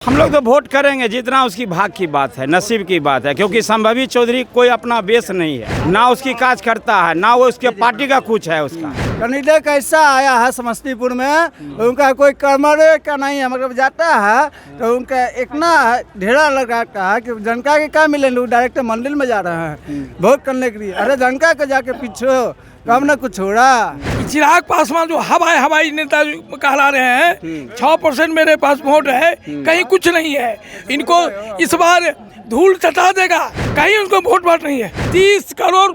हम लोग तो वोट करेंगे, जितना उसकी भाग की बात है, नसीब की बात है, क्योंकि संभवी चौधरी कोई अपना बेस नहीं है, ना उसकी काज करता है, ना वो उसके पार्टी का कुछ है उसका। कैंडिडेट कैसा आया है समस्तीपुर में, उनका कोई कर्मरे का नहीं है, मतलब जाता है तो उनका इतना ढेरा लगाता है कि जनता के क्या मिले, लोग डायरेक्ट मंदिर में जा रहे हैं वोट करने के लिए। अरे जनता के जाके पीछे कम न कुछ हो रहा। चिराग पासवान जो हवाई नेता कहला रहे हैं, 6% मेरे पास वोट है, कहीं कुछ नहीं है। इनको इस बार धूल चटा देगा, कहीं उनको वोट नहीं है। 30 करोड़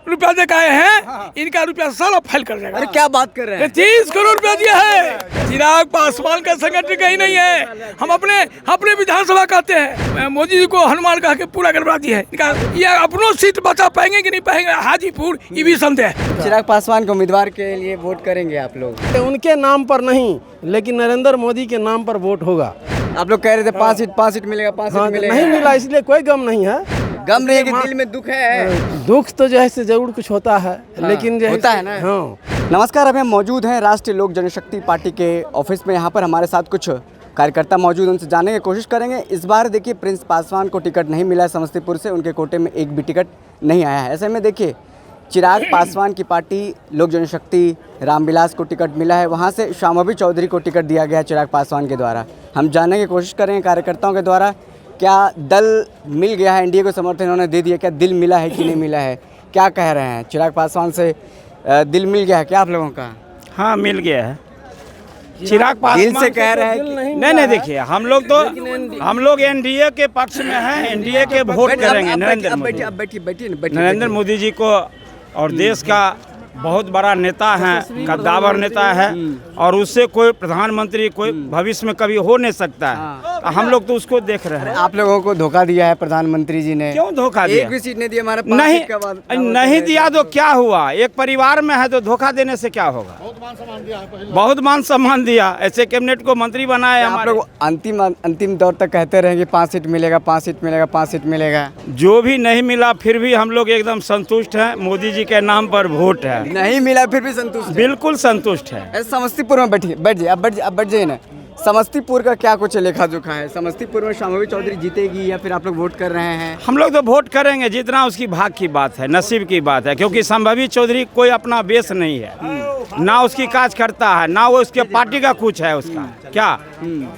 रुपया दे के आए हैं, इनका रुपया सारा फैल कर जाएगा। अरे क्या बात कर रहे हैं, 30 करोड़ रुपया दिया है। चिराग पासवान का संगठन कहीं नहीं है। हम अपने विधानसभा कहते हैं, मोदी जी को हनुमान कहा के पूरा करवा दिया है। इनका ये अपनों सीट बचा पाएंगे कि नहीं पाएंगे, हाजीपुर ये भी संदेह है। चिराग पासवान को उम्मीदवार के लिए वोट करेंगे आप लोग? उनके नाम पर नहीं, लेकिन नरेंद्र मोदी के नाम पर वोट होगा। आप लोग कह रहे थे 5 सीट मिलेगा, 5 सीट मिलेगा। नहीं मिला, इसलिए कोई गम नहीं है। गम नहीं है कि दिल में दुख है। दुख तो जो है से जरूर कुछ होता है, लेकिन जो होता है ना। हाँ। नमस्कार, अभी हम मौजूद हैं राष्ट्रीय लोक जनशक्ति पार्टी के ऑफिस में। यहाँ पर हमारे साथ कुछ कार्यकर्ता मौजूद, उनसे जानने की कोशिश करेंगे। इस बार देखिए प्रिंस पासवान को टिकट नहीं मिला है समस्तीपुर से, उनके कोटे में एक भी टिकट नहीं आया है। ऐसे में देखिए चिराग पासवान की पार्टी लोक जनशक्ति रामविलास को टिकट मिला है, वहाँ से शाम्भवी चौधरी को टिकट दिया गया है चिराग पासवान के द्वारा। हम जानने की कोशिश करेंगे कार्यकर्ताओं के द्वारा, क्या दल मिल गया है, एनडीए को समर्थन इन्होंने दे दिया, क्या दिल मिला है कि नहीं मिला है, क्या कह रहे हैं? चिराग पासवान से दिल मिल गया है क्या आप लोगों का? हाँ, मिल गया है। चिराग पासवान दिल से कह रहे हैं कि नहीं देखिए, हम लोग एनडीए के पक्ष में हैं, एनडीए के वोट करेंगे नरेंद्र मोदी जी को। और देश का बहुत बड़ा नेता है, कद्दावर नेता है, और उससे कोई प्रधानमंत्री कोई भविष्य में कभी हो नहीं सकता है। हम लोग तो उसको देख रहे हैं। आप लोगों को धोखा दिया है प्रधानमंत्री जी ने। क्यों धोखा दिया? एक भी सीट नहीं दिया हमारे नहीं दिया तो क्या हुआ? एक परिवार में है तो धोखा देने से क्या होगा? बहुत मान सम्मान दिया, ऐसे कैबिनेट को मंत्री बनाया। आप लोग अंतिम दौर तक कहते रहे कि 5 सीट मिलेगा, 5 सीट मिलेगा, 5 सीट मिलेगा। जो भी नहीं मिला फिर भी हम लोग एकदम संतुष्ट हैं। मोदी जी के नाम पर वोट है। नहीं मिला फिर भी संतुष्ट? बिल्कुल संतुष्ट है। समस्तीपुर में बैठ जाइए, अब बैठ जाइए ना। समस्तीपुर का क्या कुछ लेखा जोखा है? समस्तीपुर में शाम्भवी चौधरी जीतेगी या फिर आप लोग वोट कर रहे हैं? हम लोग तो वोट करेंगे, जितना उसकी भाग की बात है, नसीब की बात है, क्योंकि संभवी चौधरी कोई अपना बेस नहीं है, ना उसकी काज करता है, ना वो उसके पार्टी का कुछ है उसका। क्या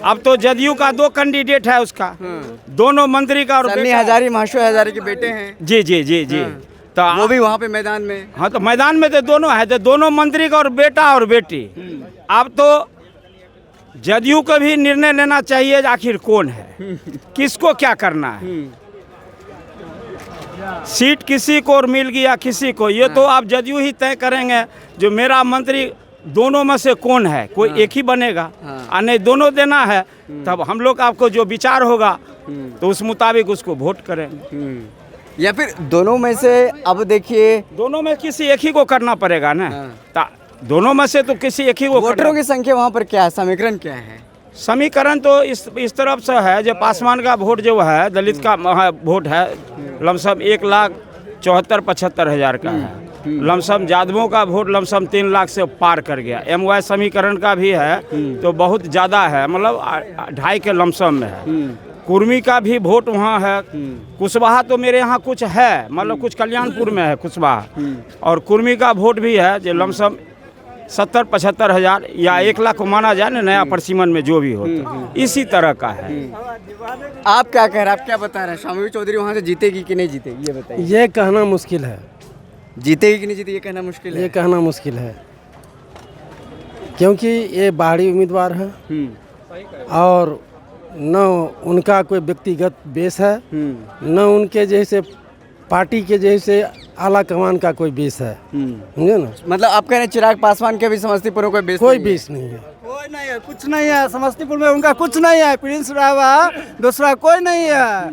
अब तो जदयू का 2 कैंडिडेट है उसका, दोनों मंत्री का। और सन्नी हजारी, महाशय हजारी के बेटे हैं। जी जी जी जी। तो वो भी वहाँ पे मैदान में। हाँ, तो मैदान में तो दोनों है, तो दोनों मंत्री का और बेटा और बेटी। अब तो जदयू को भी निर्णय लेना चाहिए, आखिर कौन है, किसको क्या करना है। सीट किसी को और मिल गया किसी को, ये तो आप जदयू ही तय करेंगे। जो मेरा मंत्री दोनों में से कौन है, कोई एक ही बनेगा, और नहीं दोनों देना है, तब हम लोग आपको जो विचार होगा तो उस मुताबिक उसको वोट करेंगे। या फिर दोनों में से, अब देखिए दोनों में किसी एक ही को करना पड़ेगा ना। दोनों में से तो किसी एक ही को। वोटरों की संख्या वहाँ पर क्या है, समीकरण क्या है? समीकरण तो इस तरफ से है, जो पासवान का वोट जो है, दलित का वोट है, लमसम 1,74,75,000 का है। लमसम यादवों का वोट लमसम 3 लाख से पार कर गया। MY समीकरण का भी है तो बहुत ज़्यादा है, मतलब 2.5 के लमसम में है। कुर्मी का भी वोट वहाँ है। कुशवाहा तो मेरे यहाँ कुछ है, मतलब कुछ कल्याणपुर में है कुशवाहा, और कुर्मी का वोट भी है जो लमसम 70-75 हज़ार या 1 लाख को माना जाए ना, नया परसीमन में जो भी होता इसी तरह का है। आप क्या कह रहे हैं, आप क्या बता रहे हैं? शाम्भवी चौधरी वहाँ से जीतेगी कि नहीं जीतेगी, ये बताइए। ये कहना मुश्किल है। जीतेगी कि नहीं जीतेगी ये कहना मुश्किल है? ये कहना मुश्किल है, क्योंकि ये बाहरी उम्मीदवार है और न उनका कोई व्यक्तिगत बेस है, न उनके जैसे पार्टी के जैसे आला कमान का कोई बेस है, समझे ना। मतलब आप कह रहे हैं चिराग पासवान के भी समस्तीपुर में कोई बेस नहीं है? कोई नहीं है, कुछ नहीं है समस्तीपुर में, उनका कुछ नहीं है। प्रिंस रावा दूसरा कोई नहीं है।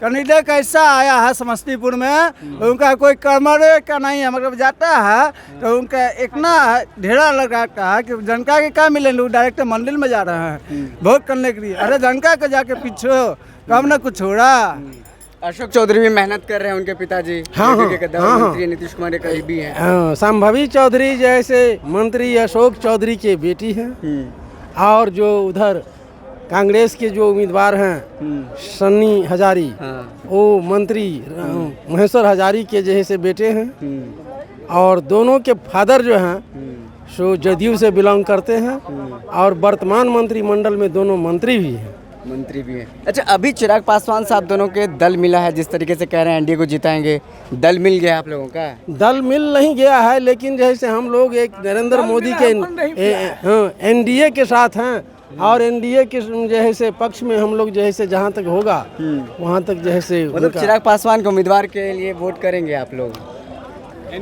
कैंडिडेट कैसा आया है समस्तीपुर में, उनका कोई कर्मरे का नहीं है, मतलब जाता है तो उनका इतना ढेरा लगाता है कि जनता के क्या मिले, लोग डायरेक्ट मंदिर में जा रहे हैं वोट करने के लिए। अरे जनता के जाके पीछे कम न कुछ हो रहा। अशोक चौधरी भी मेहनत कर रहे हैं, उनके पिताजी। हाँ, मंत्री नीतीश कुमार के करीबी हैं। शाम्भवी चौधरी जैसे मंत्री अशोक चौधरी के बेटी हैं, और जो उधर कांग्रेस के जो उम्मीदवार हैं सन्नी हजारी, वो मंत्री महेश्वर हजारी के जैसे बेटे हैं और दोनों के फादर जो हैं सो जदयू से बिलोंग करते हैं और वर्तमान मंत्रिमंडल में दोनों मंत्री भी हैं। अच्छा, अभी चिराग पासवान साहब दोनों के दल मिला है, जिस तरीके से कह रहे हैं एनडीए को जिताएंगे, दल मिल गया आप लोगों का? दल मिल नहीं गया है, लेकिन जैसे हम लोग एक नरेंद्र मोदी के एनडीए के साथ हैं और एनडीए के जैसे पक्ष में हम लोग जैसे जहाँ तक होगा वहाँ तक जैसे मतलब चिराग पासवान के उम्मीदवार के लिए वोट करेंगे आप लोग?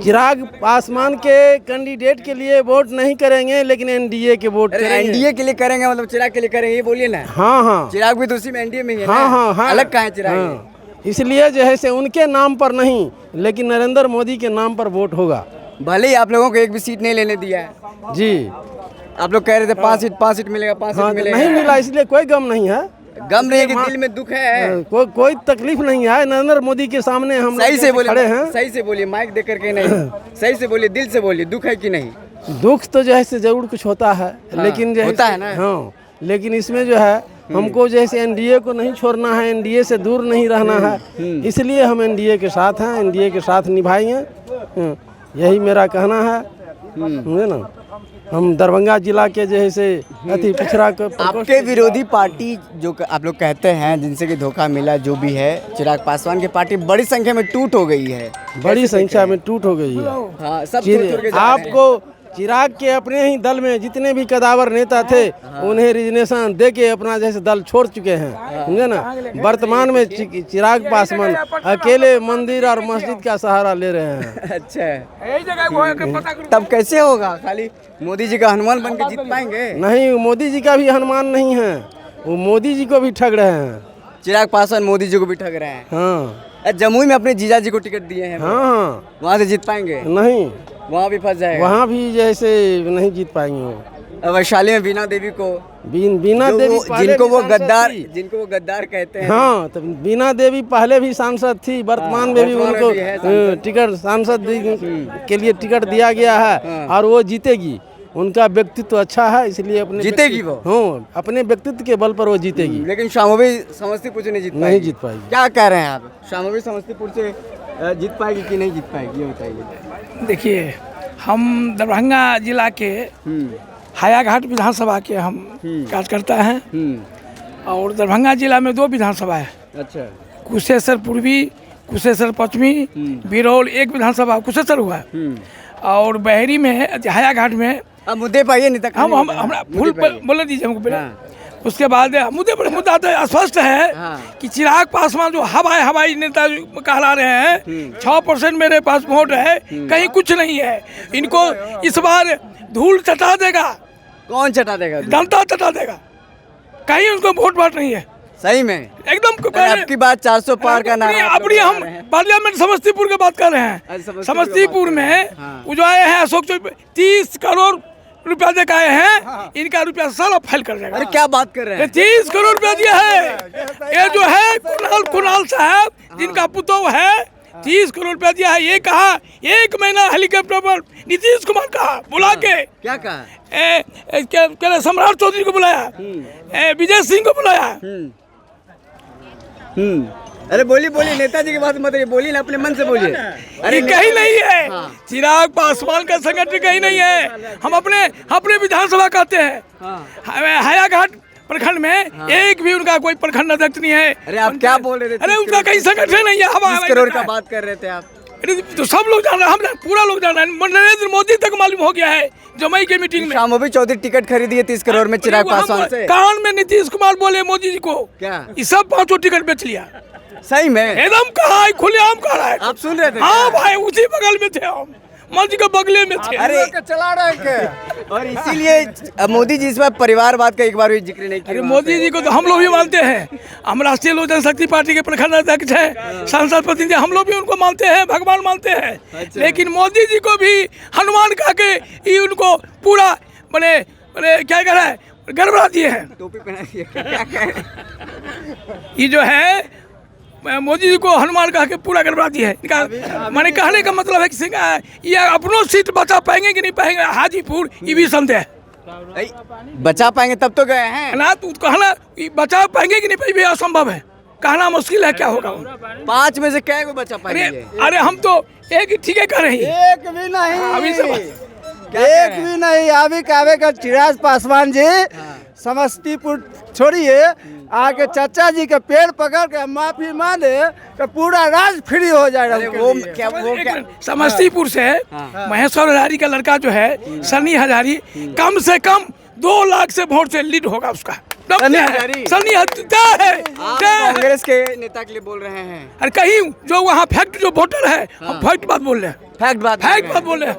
चिराग पासवान के कैंडिडेट के लिए वोट नहीं करेंगे, लेकिन एनडीए के वोट करेंगे। एनडीए के लिए करेंगे मतलब चिराग के लिए करेंगे, ये बोलिए ना। हाँ हाँ, चिराग भी तो उसी में एनडीए में ही है हाँ ना? हाँ हाँ, अलग कहाँ है चिराग? हाँ। इसलिए जो है से उनके नाम पर नहीं, लेकिन नरेंद्र मोदी के नाम पर वोट होगा। भले ही आप लोगों को एक भी सीट नहीं लेने दिया है जी, आप लोग कह रहे थे 5 सीट मिलेगा, 5 हाँ, सीट मिलेगा। नहीं मिला, इसलिए कोई गम नहीं है, गम नहीं है कि दिल में दुख है। कोई तकलीफ नहीं है। नरेंद्र मोदी के सामने हम सही से बोले, खड़े हैं। सही से बोलिए, माइक दे करके नहीं, सही से बोलिए, दिल से बोलिए, दुख है कि नहीं? दुख तो जैसे जरूर कुछ होता है, लेकिन जैसे होता है ना। हाँ, लेकिन इसमें जो है हमको जैसे एनडीए को नहीं छोड़ना है, एनडीए से दूर नहीं रहना है, इसलिए हम एनडीए के साथ हैं, एनडीए के साथ निभाएंगे, यही मेरा कहना है। है ना, हम दरभंगा जिला के जैसे अति पिछड़ा आपके विरोधी पार्टी जो आप लोग कहते हैं जिनसे कि धोखा मिला, जो भी है, चिराग पासवान की पार्टी बड़ी संख्या में टूट हो गई है, बड़ी संख्या में टूट हो गई है। हाँ, सब छोड़ छोड़ के जा रहे हैं। आपको चिराग के अपने ही दल में जितने भी कदावर नेता थे उन्हें रिजनेशन दे के अपना जैसे दल छोड़ चुके हैं, समझे ना। वर्तमान में चिराग पासवान अकेले मंदिर और मस्जिद का सहारा ले रहे हैं। अच्छा, तब कैसे होगा? खाली मोदी जी का हनुमान बन के जीत पाएंगे? नहीं, मोदी जी का भी हनुमान नहीं है, वो मोदी जी को भी ठग रहे हैं। चिराग पासवान मोदी जी को भी ठग रहे हैं। हाँ, जमुई में अपने जीजा जी को टिकट दिए हैं, हाँ, वहाँ से जीत पाएंगे? नहीं, वहाँ भी फंस जाएगा। वहाँ भी जैसे नहीं जीत पाएंगे वो। वैशाली में बीना देवी को, बीना देवी जिनको वो गद्दार कहते हैं। हाँ, तो बीना देवी पहले भी सांसद थी, वर्तमान में भी उनको टिकट सांसद के लिए टिकट दिया गया है और वो जीतेगी। उनका व्यक्तित्व अच्छा है, इसलिए अपने जीतेगी वो। हाँ, अपने व्यक्तित्व के बल पर वो जीतेगी। लेकिन शामोवी समस्तीपुर से नहीं जीत पाएगी। क्या कह रहे हैं आप? शामोवी समस्तीपुर से जीत पाएगी कि नहीं जीत पाएगी, ये बताइए। देखिए, हम दरभंगा जिला के हायाघाट विधानसभा के हम कार्यकर्ता हैं और दरभंगा जिला में 2 विधानसभा है। अच्छा, कुशेश्वर पूर्वी, कुशेश्वर पश्चिमी, बिरौल 1 विधानसभा कुशेश्वर हुआ है और बहरी में हायाघाट में। अब मुद्दे पर आइए, नेता हम हमरा फुल बोले दीजिए हमको पहले। उसके बाद मुद्दा तो स्पष्ट है कि चिराग पासवान जो हवाई नेता कहला रहे हैं, 6% मेरे पास वोट है, कहीं कुछ नहीं है। इनको इस बार धूल चटा देगा। कौन चटा देगा? जनता चटा देगा, कहीं उनको वोट नहीं है। सही में एकदम आपकी बात 400 पार का नारा अपनी हम पार्लियामेंट समस्तीपुर की बात कर रहे हैं। समस्तीपुर में जो आए हैं अशोक 30 करोड़ रुपया दे के आए हैं, इनका रुपया सारा फाइल कर जाएगा। अरे क्या बात कर रहे हैं? 30 करोड़ रुपया दिया है। ये जो है कुणाल साहब, जिनका पुतौह है, 30 करोड़ रुपया दिया है। ये कहा 1 महीना हेलीकॉप्टर पर नीतीश कुमार कहा बुला के, क्या कहा? सम्राट चौधरी को बुलाया, विजय सिंह को बुलाया। अरे बोलिए, नेताजी की बात मत करिए, बोलिए ना, अपने मन से बोलिए। अरे कहीं नहीं है, चिराग पासवान का संगठन कहीं नहीं है। हम अपने विधानसभा कहते हैं। हायाघाट प्रखंड में एक भी उनका कोई प्रखंड अध्यक्ष नहीं है। अरे आप क्या बोल रहे थे? अरे उनका कहीं संगठन नहीं है। 30 करोड़ का बात कर रहे थे आप। तो सब लोग जान रहे हैं, हम पूरा लोग जान रहे हैं। नरेंद्र मोदी तक मालूम हो गया है जमुई के मीटिंग में। शामोवी चौधरी टिकट खरीदी है 30 करोड़ में चिराग पासवान से। कान में नीतीश कुमार बोले मोदी जी को, क्या ये सब 5 टिकट बेच लिया। सही में? एकदम कहा है, खुलेआम कह रहा है। आप सुन रहे थे? हाँ भाई, उसी बगल में थे हम, मंच के बगले में थे। अरे चला रहे और इसीलिए मोदी जी इस बार परिवारवाद का एक बार भी जिक्र नहीं किया। अरे मोदी जी को तो हम लोग भी मानते हैं। हम राष्ट्रीय लोक जनशक्ति पार्टी के प्रखंड अध्यक्ष हैं, सांसद प्रतिनिधि, हम लोग भी उनको मानते हैं, भगवान मानते हैं। अच्छा। लेकिन मोदी जी को भी हनुमान कहा के ये उनको पूरा बने क्या कह रहा है, गड़बड़ा दिए हैं। टोपी पहना दिए, क्या कह रहे हैं? ये जो है मोदी जी को हनुमान कहा के पूरा गड़बड़ा दिया है। मैंने कहने का मतलब है कि ये अपनों सीट बचा पाएंगे कि नहीं पाएंगे, हाजीपुर ये भी संदेह। बचा पाएंगे तब तो गए हैं। ना तू कहना बचा पाएंगे कि नहीं भाई, असंभव है, कहना मुश्किल है क्या होगा। 5 में से क्या को बचा अरे पाएंगे? अरे हम तो एक ठीक है कह रहे हैं। एक भी नहीं, अभी से एक भी नहीं। अभी कावे का चिराग पासवान जी समस्तीपुर छोड़िए, आके चाचा जी के पेड़ पकड़ के माफी मांगे तो पूरा राज फ्री हो जाएगा। वो क्या समस्तीपुर से महेश्वर हजारी का लड़का जो है सनी हजारी, कम से कम 2 लाख से वोट से लीड होगा उसका। सनी हजारी? सनी हजारी आप कांग्रेस के नेता के लिए बोल रहे हैं? अरे कहीं जो वहाँ फैक्ट जो वोटर है, हम फैक्ट बात बोल रहे हैं, फैक्ट बात बोल रहे हैं।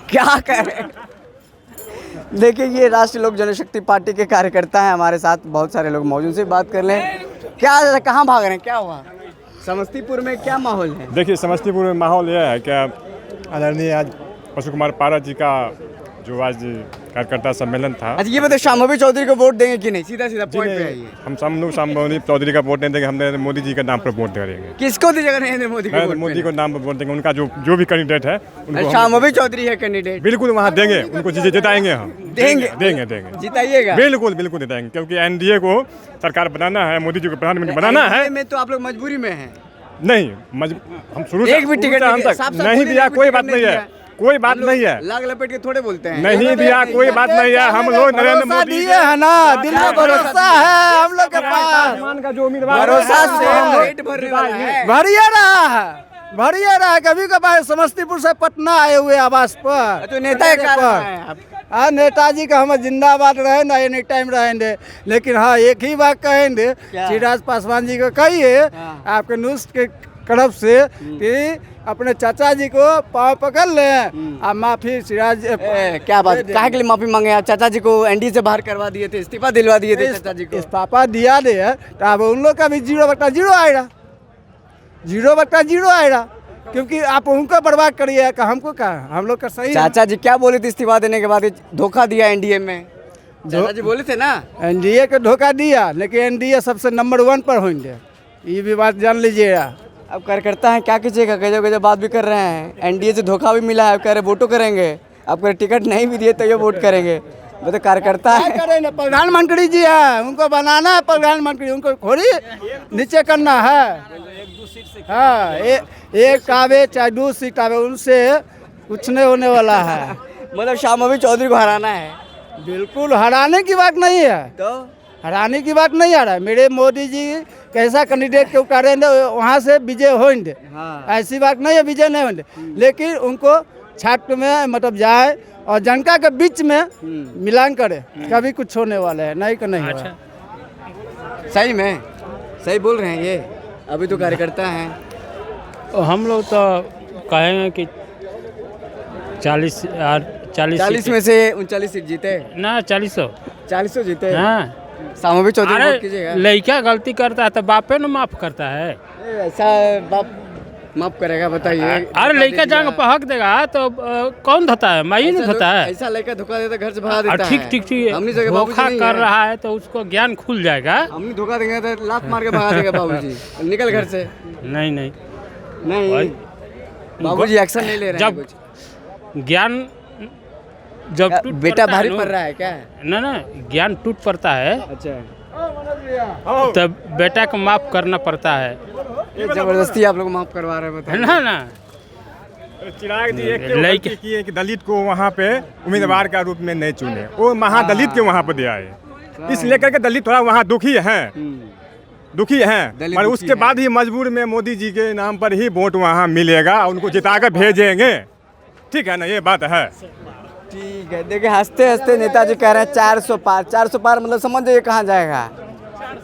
क्या कह रहे हैं? देखिए, ये राष्ट्रीय लोक जनशक्ति पार्टी के कार्यकर्ता हैं हमारे साथ, बहुत सारे लोग मौजूद से बात कर लें। क्या, कहाँ भाग रहे हैं, क्या हुआ समस्तीपुर में, क्या माहौल है? देखिए, समस्तीपुर में माहौल यह है कि आदरणीय आज पशु कुमार पारस जी का जो आज कार्यकर्ता सम्मेलन था। अच्छा ये बताइए, शाम्भवी चौधरी को वोट देंगे कि नहीं? सीधा पॉइंट पे आइए। हम सब लोग शाम्भवी चौधरी का वोट नहीं देंगे, हम नरेंद्र मोदी जी के नाम पर वोट देंगे। किसको दीजिएगा? नरेंद्र मोदी को? नरेंद्र मोदी को नाम पर वोट देंगे, उनका जो भी कैंडिडेट है उनको शाम्भवी चौधरी है कैंडिडेट, बिल्कुल वहाँ देंगे, उनको जिताएंगे हम। देंगे जिताइएगा? बिल्कुल जिताएंगे, क्योंकि एनडीए को सरकार बनाना है, मोदी जी को प्रधानमंत्री बनाना है। में तो आप लोग मजबूरी में हैं। नहीं, हम शुरू से एक भी टिकट नहीं दिया, कोई बात नहीं है, कोई बात नहीं है। लाग लपेट के थोड़े बोलते हैं। नहीं दिया, कोई बात नहीं है। हम लोग नरेंद्र मोदी दिए है ना, दिल में भरोसा है हम लोग के पास, का जो उम्मीदवार भरोसा से पेट भरने वाला है। भरिए रहा। कभी कभार समस्तीपुर से पटना आए हुए आवास पर तो नेता का हाँ, नेताजी का हम जिंदाबाद रहे ना, एनी टाइम रहेंगे। लेकिन हाँ, एक ही बात कहेंगे, चिराग पासवान जी को कहिए आपके न्यूज के तरफ से कि अपने चाचा जी को पाँव पकड़ लें और माफी चिराग। क्या बात, काहे के लिए माफी मांगे? आप चाचा जी को एनडीए से बाहर करवा दिए थे, इस्तीफा दिलवा दिए थे चाचा जी को। इस्तीफा दिया दे तो अब उन लोग का भी 0/0 आएगा, 0/0 आएगा, क्योंकि आप उनको बर्बाद करिए कि हमको क्या, हम लोग का सही। चाचा जी क्या बोले थे इस्तीफा देने के बाद? धोखा दिया एनडीए में, चाचा जी बोले थे ना। एनडीए को धोखा दिया, लेकिन एनडीए सबसे नंबर 1 पर होंगे, ये भी बात जान लीजिएगा। अब कार्यकर्ता हैं, क्या कीजिएगा? गजब बात भी कर रहे हैं। एनडीए से धोखा भी मिला है, कह रहे वोटो करेंगे, आपको टिकट नहीं भी दिए तो ये वोट करेंगे। वो तो कार्यकर्ता है। करें, प्रधानमंत्री जी है, उनको बनाना है प्रधानमंत्री, उनको थोड़ी नीचे करना है। हाँ, एक आवे चाहे 2 सीट आवे, उनसे कुछ नहीं होने वाला है। मतलब शाम्भवी चौधरी को हराना है? बिल्कुल हराने की बात नहीं है, तो हराने की बात नहीं आ रहा है। मेरे मोदी जी कैसा कैंडिडेट के उतारेंगे वहाँ से विजय होंगे, ऐसी बात नहीं है विजय नहीं होंगे, लेकिन उनको छात्र में मतलब जाए और जनता के बीच में मिलान करे, कभी कुछ होने वाला है नहीं कि नहीं। अच्छा। सही में सही बोल रहे हैं ये, अभी तो कार्यकर्ता हैं। हम लोग तो कहेंगे कि 40 में से 39 सीट जीते ना, 40 जीते। हाँ, शाम्भवी चौधरी वोट कीजिएगा। लड़का गलती करता है तो बापे न माफ करता है। ऐसा बाप माफ करेगा बताइए? अरे लड़का जांग पर हक देगा तो कौन धोता है? माई नहीं धोता है। ऐसा लड़का धोखा देता घर से भगा देता है। ठीक हमने जगह धोखा कर रहा है तो उसको ज्ञान खुल जाएगा। हमने धोखा देंगे तो लात मार के भगा देगा बाबूजी, निकल घर से। नहीं बाबूजी एक्शन नहीं ले रहे हैं। जब ज्ञान जब टूट बेटा पड़ता भारी है पड़ रहा है क्या? ना ज्ञान टूट पड़ता है अच्छा, तब बेटा को माफ करना पड़ता है। जबरदस्ती आप लोग माफ करवा रहे हैं, बताइए ना चिराग जी एक गलती की है कि दलित को वहाँ पे उम्मीदवार का रूप में नहीं चुने, वो महादलित के वहाँ पे दिया है। इस लेकर के दलित थोड़ा वहाँ दुखी हैं, पर उसके बाद ही मजबूर में मोदी जी के नाम पर ही वोट वहाँ मिलेगा, उनको जिता कर भेजेंगे। ठीक है ना, ये बात है। ठीक है। देखिए हंसते हंसते नेताजी कह रहे हैं 400 पार, 400 पार मतलब समझ जाइए कहाँ जाएगा।